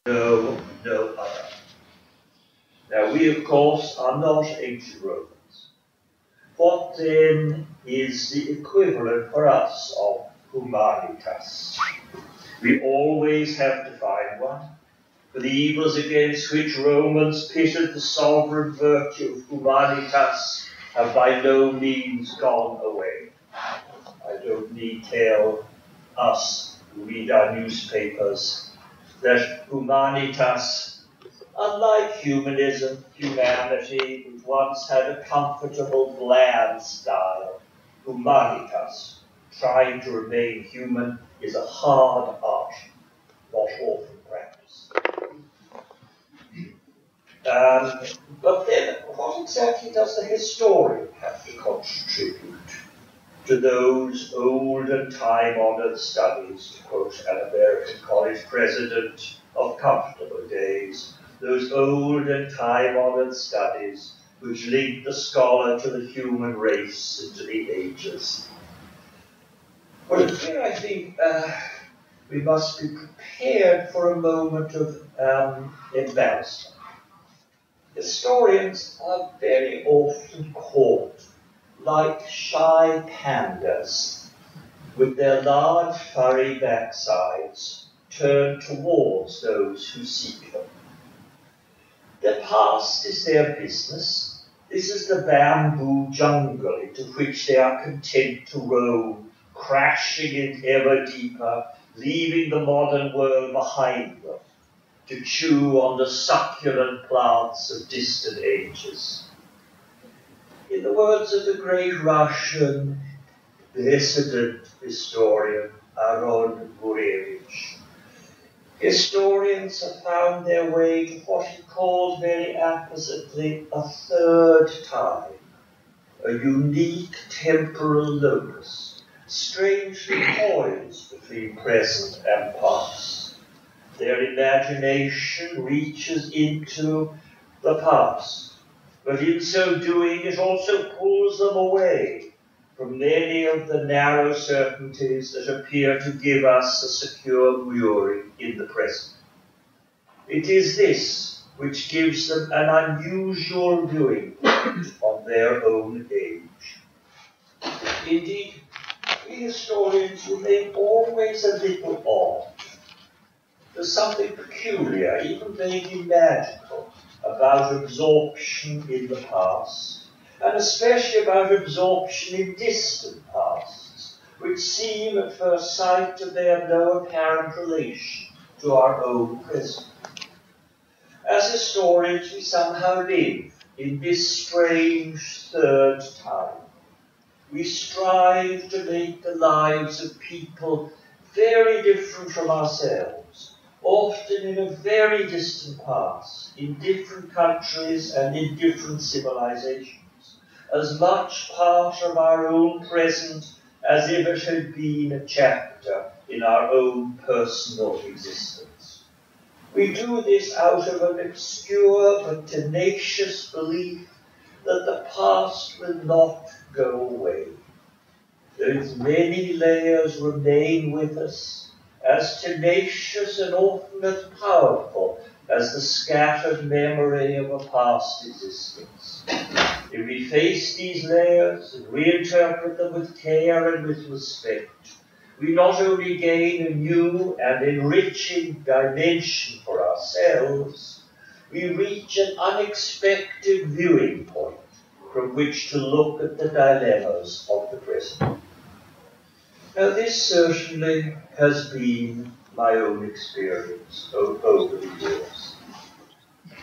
no other. Now, we, of course, are not ancient Romans. What then is the equivalent for us of humanitas? We always have to find one. For the evils against which Romans pitted the sovereign virtue of humanitas have by no means gone away. I don't need tell us who read our newspapers that humanitas, unlike humanism, humanity, which once had a comfortable, bland style, humanitas, trying to remain human, is a hard art, not often practiced. But then, what exactly does the historian have to contribute to those old and time-honored studies, to quote an American college president of comfortable days, those old and time-honored studies which link the scholar to the human race into the ages? Well, here I think we must be prepared for a moment of embarrassment. Historians are very often caught like shy pandas, with their large furry backsides turned towards those who seek them. Their past is their business. This is the bamboo jungle into which they are content to roam, crashing in ever deeper, leaving the modern world behind them, to chew on the succulent plants of distant ages. In the words of the great Russian dissident historian Aaron Gurevich, historians have found their way to what he called very appositely a third time, a unique temporal locus, strangely poised between present and past. Their imagination reaches into the past, but in so doing it also pulls them away from many of the narrow certainties that appear to give us a secure mooring in the present. It is this which gives them an unusual viewing point on their own age. Indeed, we historians remain always a little odd. There's something peculiar, even vaguely magical, about absorption in the past, and especially about absorption in distant pasts, which seem at first sight to bear no apparent relation to our own present. As historians, we somehow live in this strange third time. We strive to make the lives of people very different from ourselves, often in a very distant past, in different countries and in different civilizations, as much part of our own present as if it had been a chapter in our own personal existence. We do this out of an obscure but tenacious belief that the past will not go away. Those many layers remain with us, as tenacious and often as powerful as the scattered memory of a past existence. If we face these layers and reinterpret them with care and with respect, we not only gain a new and enriching dimension for ourselves, we reach an unexpected viewing point from which to look at the dilemmas of the present. Now, this certainly has been my own experience over the years.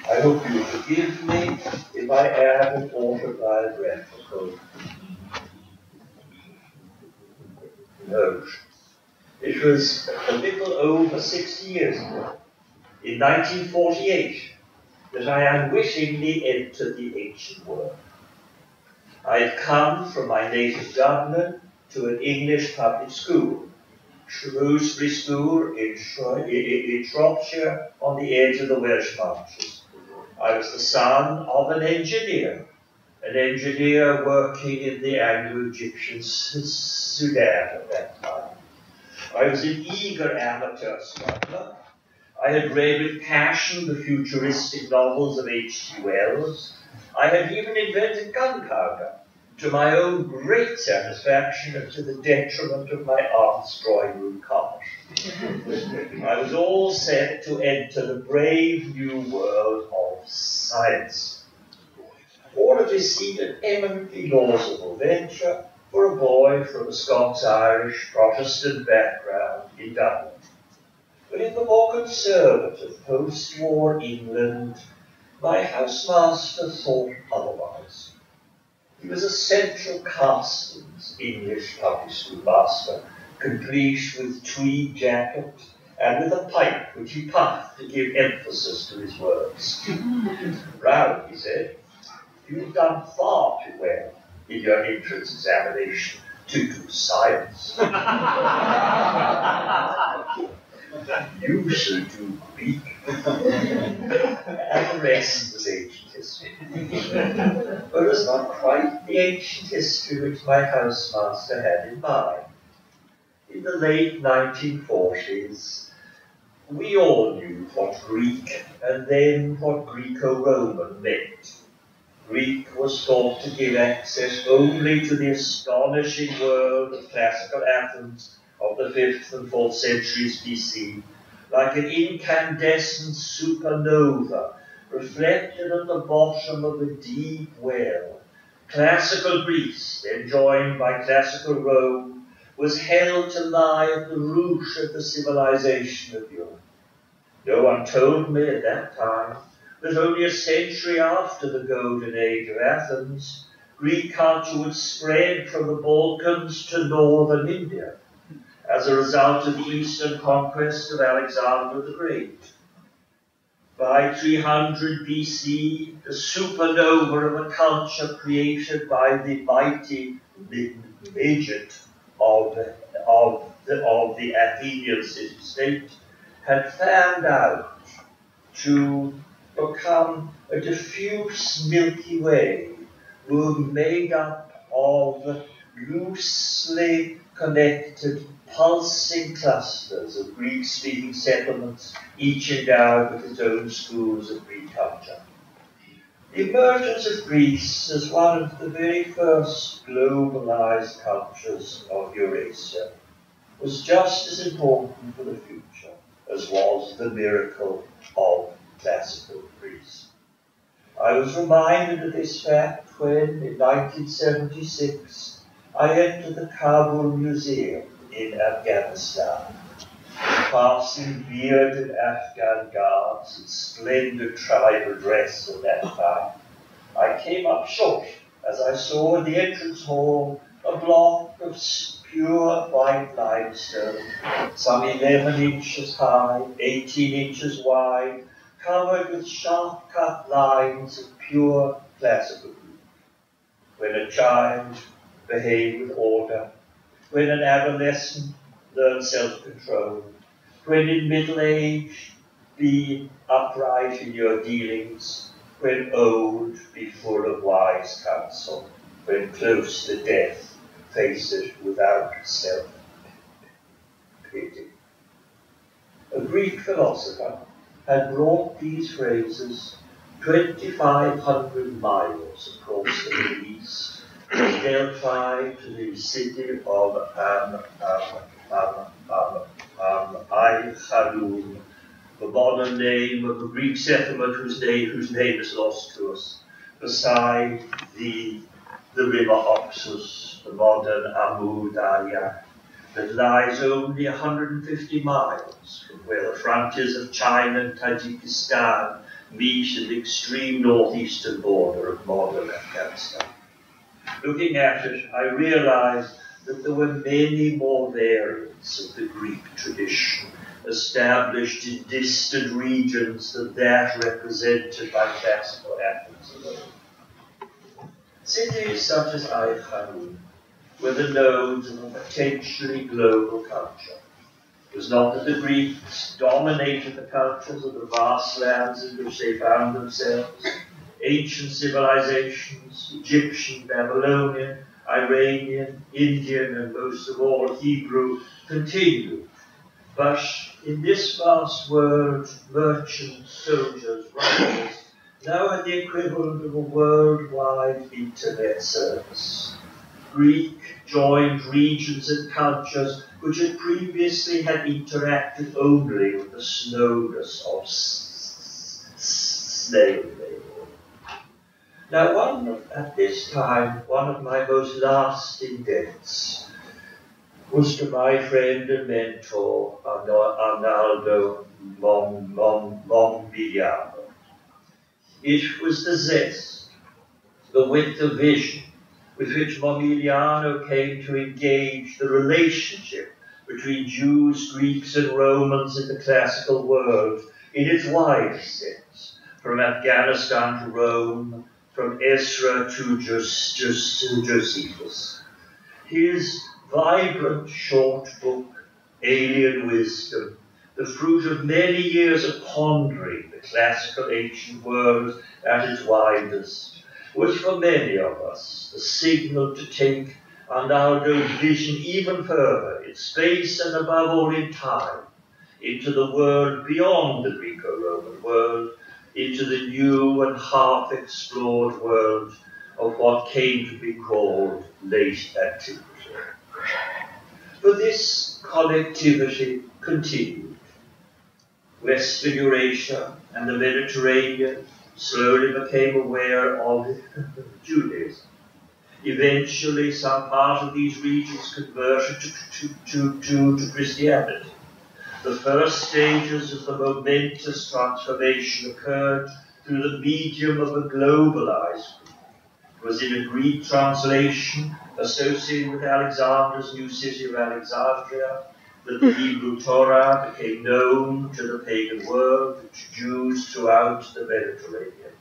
I hope you forgive me if I add an autobiographical note. It was a little over 60 years ago, in 1948, that I unwittingly entered the ancient world. I had come from my native Dublin to an English public school, Shrewsbury School in Shropshire, on the edge of the Welsh Marches. I was the son of an engineer working in the Anglo-Egyptian Sudan at that time. I was an eager amateur smuggler. I had read with passion the futuristic novels of H.G. Wells. I had even invented gunpowder, to my own great satisfaction and to the detriment of my aunt's drawing room cot. I was all set to enter the brave new world of science. All of this seemed an eminently plausible venture for a boy from a Scots-Irish Protestant background in Dublin. But in the more conservative post-war England, my housemaster thought otherwise. He was a Central Castings English public school master, complete with tweed jacket and with a pipe which he puffed to give emphasis to his words. "Brown," he said, "you've done far too well in your entrance examination to do science. You should do Greek." And the rest was ancient history. But it was not quite the ancient history which my housemaster had in mind. In the late 1940s, we all knew what Greek and then what Greco-Roman meant. Greek was thought to give access only to the astonishing world of classical Athens of the 5th and 4th centuries BC, like an incandescent supernova reflected at the bottom of a deep well. Classical Greece, then joined by classical Rome, was held to lie at the root of the civilization of Europe. No one told me at that time that only a century after the golden age of Athens, Greek culture would spread from the Balkans to northern India as a result of the eastern conquest of Alexander the Great. By 300 BC, the supernova of a culture created by the mighty midget of the Athenian city-state had fanned out to become a diffuse Milky Way, made up of loosely connected, pulsing clusters of Greek-speaking settlements, each endowed with its own schools of Greek culture. The emergence of Greece as one of the very first globalized cultures of Eurasia was just as important for the future as was the miracle of classical Greece. I was reminded of this fact when, in 1976, I entered the Kabul Museum in Afghanistan, passing bearded Afghan guards in splendid tribal dress of that time. I came up short as I saw in the entrance hall a block of pure white limestone, some 11 inches high, 18 inches wide, covered with sharp-cut lines of pure classical Greek. When a child behaved with order, when an adolescent learned self-control, when in middle age be upright in your dealings, when old be full of wise counsel, when close to death face it without self-pity. A Greek philosopher had brought these phrases 2,500 miles across the Middle East, from Delphi to the city of Ai-Khalum, the modern name of a Greek settlement whose name is lost to us, beside the river Oxus, the modern Amu Darya, that lies only 150 miles from where the frontiers of China and Tajikistan meet at the extreme northeastern border of modern Afghanistan. Looking at it, I realized that there were many more variants of the Greek tradition established in distant regions than that represented by classical Athens alone. Cities such as Ai-Khalum were the nodes of a potentially global culture. It was not that the Greeks dominated the cultures of the vast lands in which they found themselves. Ancient civilizations, Egyptian, Babylonian, Iranian, Indian, and most of all Hebrew, continued But in this vast world, merchants, soldiers, writers now had the equivalent of a worldwide internet service. Greek joined regions and cultures which had previously had interacted only with the slowness of slave labor. Now, at this time, one of my most lasting debts was to my friend and mentor, Arnaldo Mombiliano. It was the zest, the width of vision, with which Mombiliano came to engage the relationship between Jews, Greeks, and Romans in the classical world in its widest sense, from Afghanistan to Rome, from Ezra to Josephus. His vibrant short book, Alien Wisdom, the fruit of many years of pondering the classical ancient world at its widest, was for many of us the signal to take Arnaldo's vision even further, in space and above all in time, into the world beyond the Greco-Roman world, into the new and half-explored world of what came to be called late antiquity. But this connectivity continued. Western Eurasia and the Mediterranean slowly became aware of Judaism. Eventually, some part of these regions converted to Christianity. The first stages of the momentous transformation occurred through the medium of a globalized Greek. It was in a Greek translation associated with Alexander's new city of Alexandria that the Hebrew Torah became known to the pagan world, to Jews throughout the Mediterranean.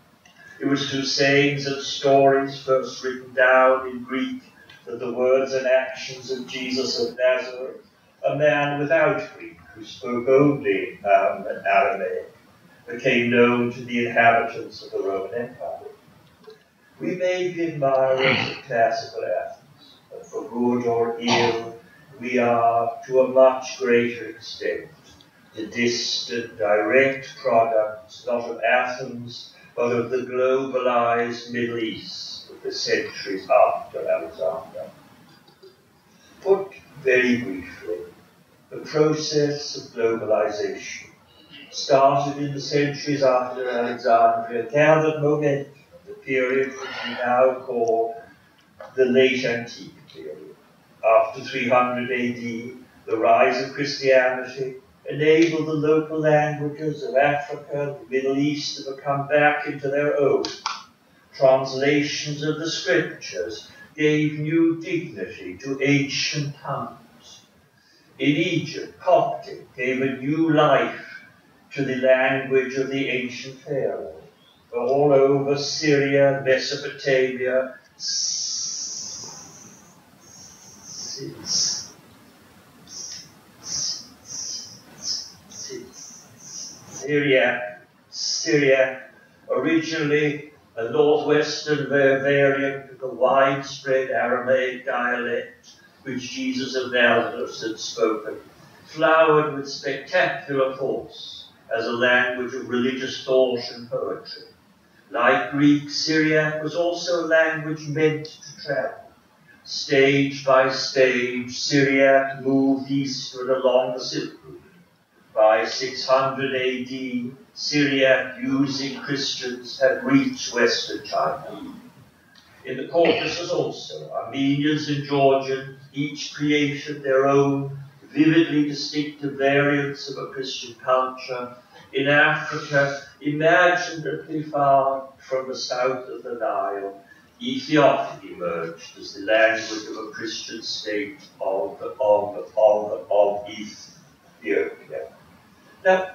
It was through sayings and stories first written down in Greek that the words and actions of Jesus of Nazareth, a man without Greek who spoke only Aramaic, became known to the inhabitants of the Roman Empire. We may be admirers of classical Athens, but for good or ill, we are, to a much greater extent, the distant, direct products not of Athens, but of the globalized Middle East of the centuries after Alexander. Put very briefly, the process of globalization started in the centuries after Alexandria, gathered momentum, the period which we now call the late antique period. After 300 AD, the rise of Christianity enabled the local languages of Africa and the Middle East to become back into their own. Translations of the scriptures gave new dignity to ancient tongues. In Egypt, Coptic gave a new life to the language of the ancient pharaohs. All over Syria, Mesopotamia, Syria, originally a northwestern variant of the widespread Aramaic dialect which Jesus of Nazareth had spoken, flowered with spectacular force as a language of religious thought and poetry. Like Greek, Syriac was also a language meant to travel. Stage by stage, Syriac moved eastward along the Silk Route. By 600 AD, Syriac using Christians had reached western China. In the Caucasus also, Armenians and Georgians each created their own vividly distinctive variants of a Christian culture. In Africa, imaginably far from the south of the Nile, Ethiopic emerged as the language of a Christian state of Ethiopia. Now,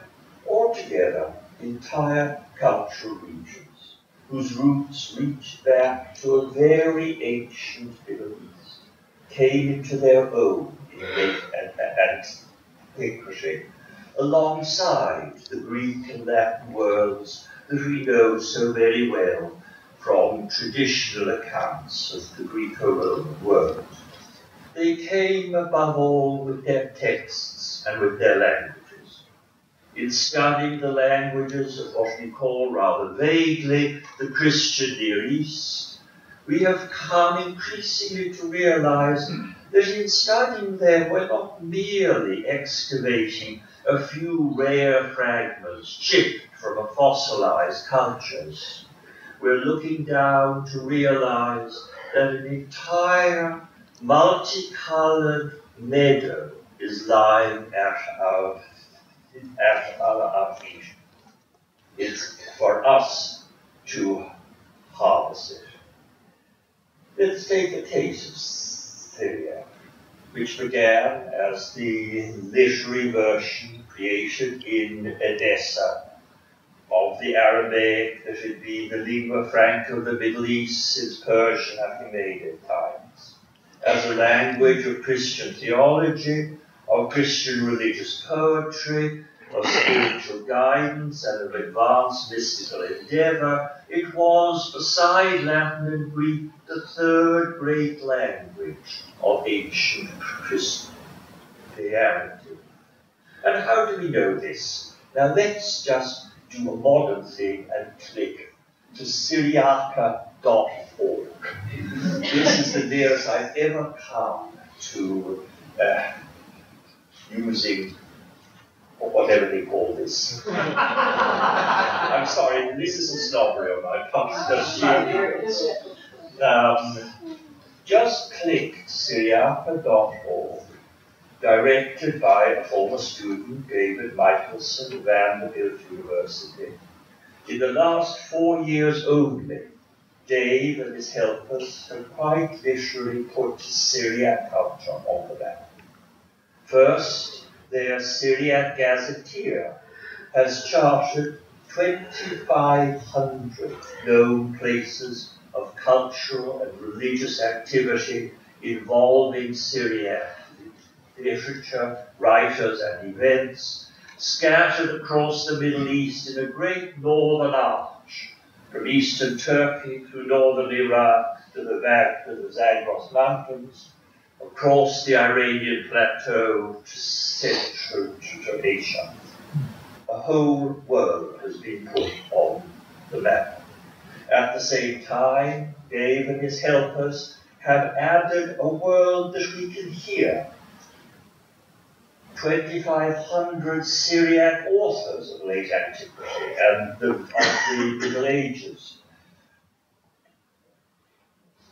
altogether, entire cultural regions, whose roots reached back to a very ancient Middle East, came into their own in late antiquity, alongside the Greek and Latin worlds that we know so very well from traditional accounts of the Greco-Roman world. They came above all with their texts and with their languages. In studying the languages of what we call rather vaguely the Christian Near East, we have come increasingly to realize that in studying them we're not merely excavating a few rare fragments chipped from fossilized cultures. We're looking down to realize that an entire multicolored meadow is lying at our feet. It's for us to harvest it. Let's take a case of Syria, which began as the literary version created in Edessa of the Aramaic that had been the lingua franca of the Middle East since Persian Achaemenid times, as a language of Christian theology, of Christian religious poetry, of spiritual guidance, and of advanced mystical endeavor. It was, beside Latin and Greek, the third great language of ancient Christianity. And how do we know this? Now let's just do a modern thing and click to Syriaca.org. This is the nearest I've ever come to using whatever they call this. I'm sorry, this is a snobbery on my part. Just click Syriaca.org, directed by a former student, David Michelson of Vanderbilt University. In the last 4 years only, Dave and his helpers have quite literally put Syriac culture on the map. First, their Syriac gazetteer has charted 2,500 known places of cultural and religious activity involving Syriac literature, writers, and events, scattered across the Middle East in a great northern arch, from eastern Turkey through northern Iraq to the Zagros Mountains, across the Iranian plateau to central Asia. A whole world has been put on the map. At the same time, Dave and his helpers have added a world that we can hear. 2,500 Syriac authors of late antiquity and of the Middle Ages.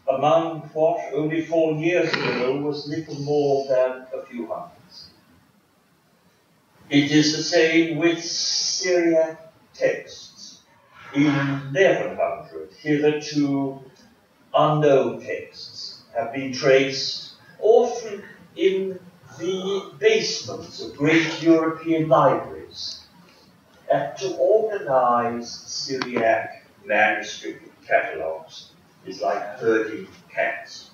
Among what only 4 years ago was little more than a few hundreds. It is the same with Syriac texts. 1,100 hitherto unknown texts have been traced, often in the basements of great European libraries, to organize Syriac manuscript catalogues is like herding cats.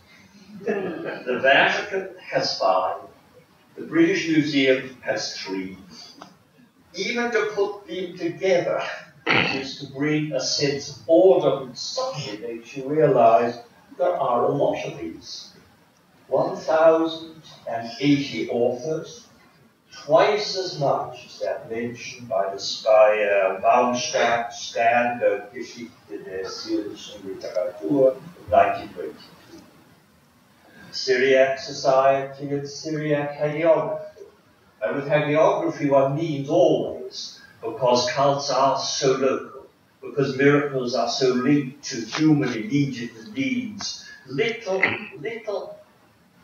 The Vatican has 5, the British Museum has 3. Even to put them together is to bring a sense of order, and suddenly makes you realize there are a lot of these. 1,080 authors, twice as much as that mentioned by the Baumstadt Standardgeschichte der syrischen Literatur of 1922. Syriac Society and Syriac Hagiography. And with hagiography one means always, because cults are so local, because miracles are so linked to human immediate needs, little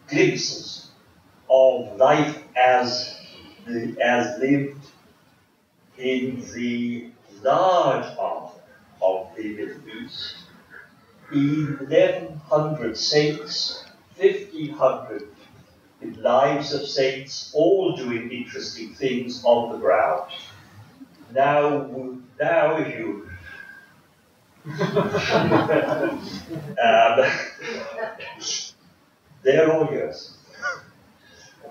glimpses of life as lived in the large part of the Middle East. 1,100 saints, 1,500 lives of saints, all doing interesting things on the ground. Now you they're all yours.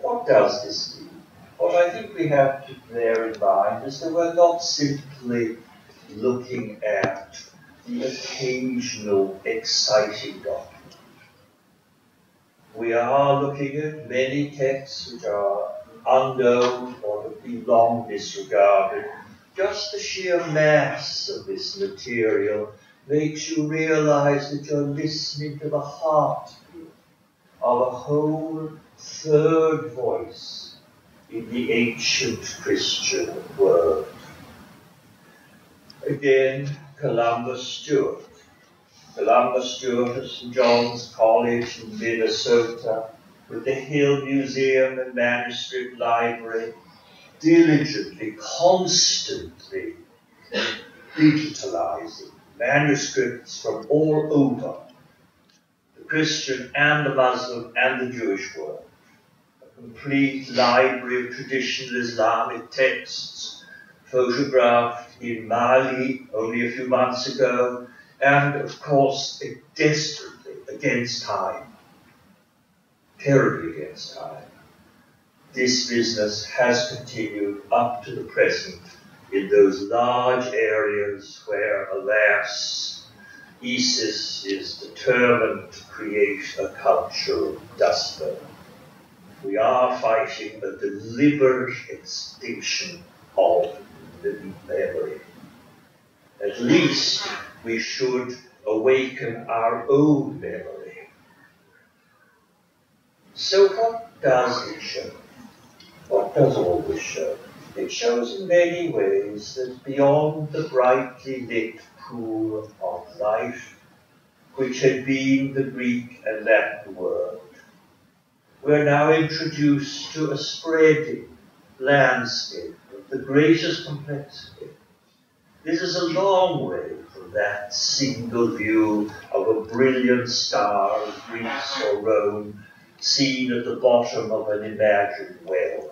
What does this mean? What I think we have to bear in mind is that we're not simply looking at the occasional exciting document. We are looking at many texts which are unknown or have been long disregarded, just the sheer mass of this material makes you realize that you're listening to the heartbeat of a whole third voice in the ancient Christian world. Again, Columbus Stewart. Columbus Stewart at St. John's College in Minnesota, with the Hill Museum and Manuscript Library, diligently, constantly digitalizing manuscripts from all over the Christian and the Muslim and the Jewish world. A complete library of traditional Islamic texts, photographed in Mali only a few months ago, and of course desperately against time, terribly against time. This business has continued up to the present in those large areas where, alas, ISIS is determined to create a culture of dust bowl. We are fighting a deliberate extinction of living memory. At least we should awaken our own memory. So what does it show? What does all this show? It shows in many ways that beyond the brightly lit pool of life, which had been the Greek and Latin world, we're now introduced to a spreading landscape of the greatest complexity. This is a long way from that single view of a brilliant star of Greece or Rome seen at the bottom of an imagined well.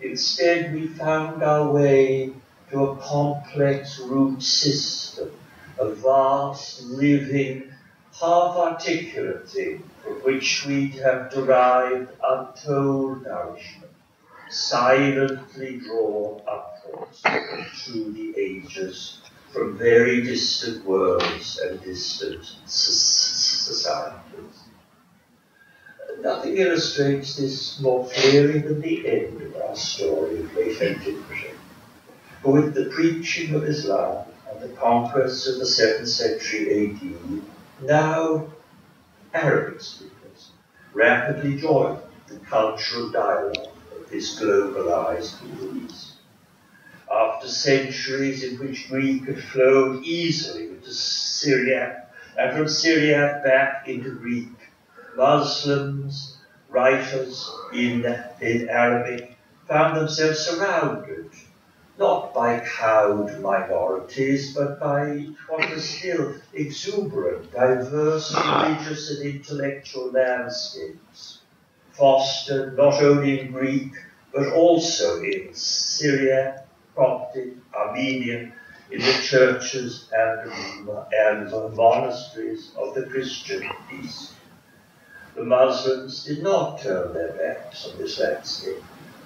Instead, we found our way to a complex root system, a vast, living, half-articulate thing from which we have derived untold nourishment, silently drawn upwards through the ages from very distant worlds and distant societies. Nothing illustrates this more clearly than the end of our story of late antiquity. For with the preaching of Islam and the conquests of the 7th century AD, now Arabic speakers rapidly join the cultural dialogue of this globalized Middle East. After centuries in which Greek had flowed easily into Syriac, and from Syriac back into Greek, Muslims, writers in Arabic, found themselves surrounded, not by cowed minorities, but by what was still exuberant, diverse religious and intellectual landscapes, fostered not only in Greek, but also in Syriac, Coptic, Armenian, in the churches and monasteries of the Christian East. The Muslims did not turn their backs on this landscape.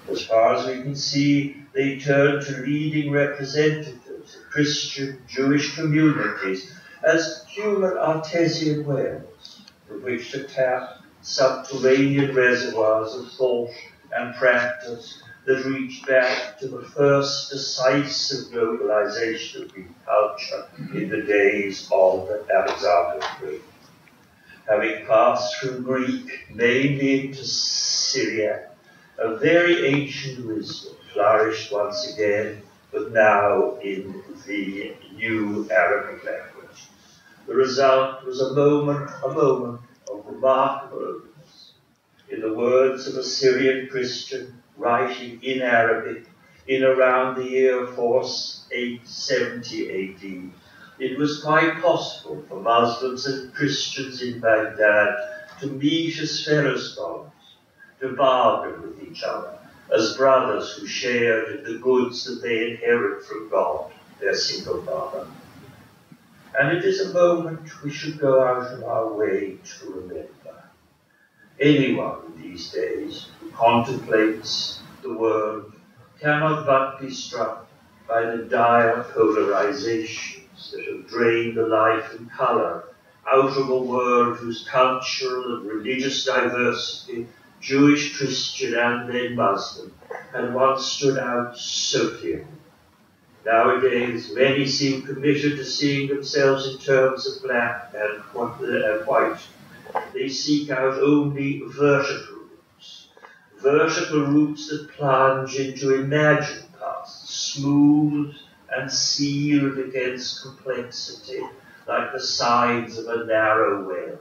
As far as we can see, they turned to leading representatives of Christian Jewish communities as human artesian wells from which to tap subterranean reservoirs of thought and practice that reached back to the first decisive globalization of Greek culture in the days of Alexander the Great. Having passed from Greek mainly into Syriac, a very ancient wisdom flourished once again, but now in the new Arabic language. The result was a moment of remarkable openness. In the words of a Syrian Christian writing in Arabic in around the year 870 AD, it was quite possible for Muslims and Christians in Baghdad to meet as fellow scholars, to bargain with each other, as brothers who shared in the goods that they inherit from God, their single Father. And it is a moment we should go out of our way to remember. Anyone these days who contemplates the world cannot but be struck by the dire polarizations that have drained the life and color out of a world whose cultural and religious diversity, Jewish, Christian, and then Muslim, had once stood out so clearly. Nowadays, many seem committed to seeing themselves in terms of black and white. They seek out only vertical roots that plunge into imagined paths, smooth and sealed against complexity, like the sides of a narrow well.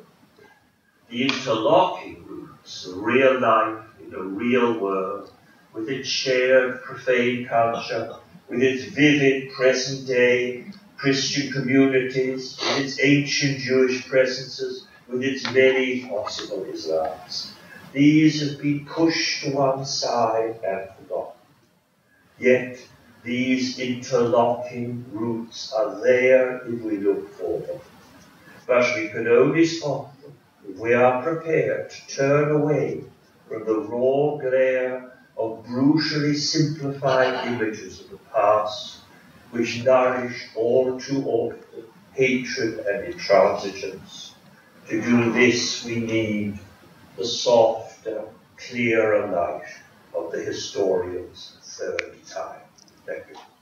The interlocking roots, real life in a real world, with its shared profane culture, with its vivid present-day Christian communities, with its ancient Jewish presences, with its many possible Islams. These have been pushed to one side and forgotten. Yet these interlocking roots are there if we look for them. But we can only spot them if we are prepared to turn away from the raw glare of brutally simplified images of the past, which nourish all too often hatred and intransigence. To do this, we need the softer, clearer light of the historian's third time. Thank you.